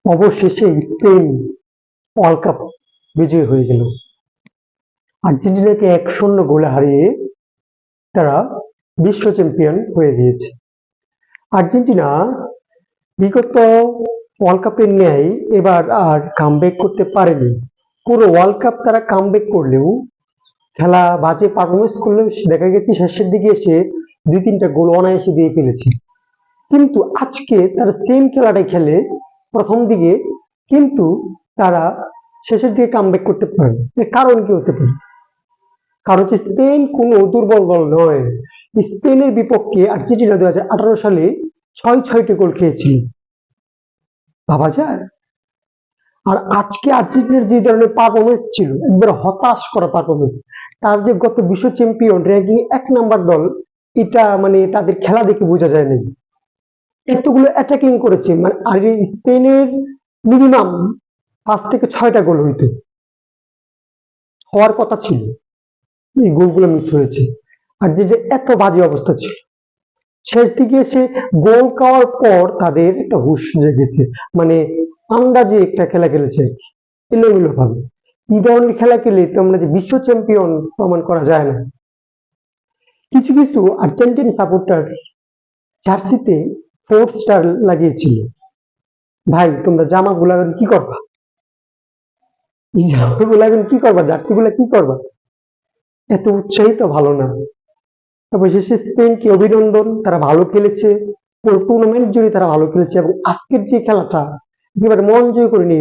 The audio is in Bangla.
অবশেষে স্পেন ওয়ার্ল্ড কাপ বিজয়ী হয়ে গেল। আর্জেন্টিনাকে 1-0 গোলে হারিয়ে তারা বিশ্ব চ্যাম্পিয়ন হয়ে গিয়েছে। আর্জেন্টিনা বিগত ওয়ার্ল্ড কাপের ন্যায় এবার আর কামব্যাক করতে পারেনি। পুরো ওয়ার্ল্ড কাপ তারা কামব্যাক করলেও, খেলা বাজে পারফরমেন্স করলেও দেখা গেছে শেষের দিকে এসে 2-3টা গোল অনায়াসে দিয়ে ফেলেছে। কিন্তু আজকে তারা সেম খেলাটাই খেলে প্রথম দিকে, কিন্তু তারা শেষের দিকে কামব্যাক করতে পারে। এর কারণ কি হতে পারে? কারণ হচ্ছে স্পেন কোনো দুর্বল দল নয়। স্পেনের বিপক্ষে আর্জেন্টিনা 2018 সালে 6-6টি গোল খেয়েছিল, ভাবা যায়? আর আজকে আর্জেন্টিনার যে ধরনের পারফরমেন্স ছিল, একবার হতাশ করা পারফরমেন্স। তার যে গত বিশ্ব চ্যাম্পিয়ন র্যাঙ্কিং 1 নাম্বার দল, এটা মানে তাদের খেলা দেখে বোঝা যায় না। এতগুলো অ্যাটাকিং করেছে, মানে আর স্পেনের মিনিমাম 5 থেকে 6টা গোল হওয়ার কথা ছিল, এই গোলগুলো মিস হয়েছে। আর যে এত বাজে অবস্থা ছিল, শেষ দিকে এসে গোল খাওয়ার পর তাদের একটা হুঁশ জেগেছে, মানে আন্দাজে একটা খেলা খেলেছে এলোমেলো ভাবে। এই ধরনের খেলা খেলে তোমরা যে বিশ্ব চ্যাম্পিয়ন প্রমাণ করা যায় না। কিছু কিছু আর্জেন্টিন সাপোর্টার জার্সিতে 4 স্টার লাগিয়েছিল। ভাই, তোমরা জামাগুলা কি করবা? এই জামাগুলা কি করবা? জার্সিগুলা কি করবা? এত উৎসাহিত ভালো না। তবে শেষে স্পেনকে অভিনন্দন, তারা ভালো খেলেছে, পুরো টুর্নামেন্ট জুড়ে তারা ভালো খেলেছে এবং আজকের যে খেলাটা একেবারে মন জয় করে নিয়ে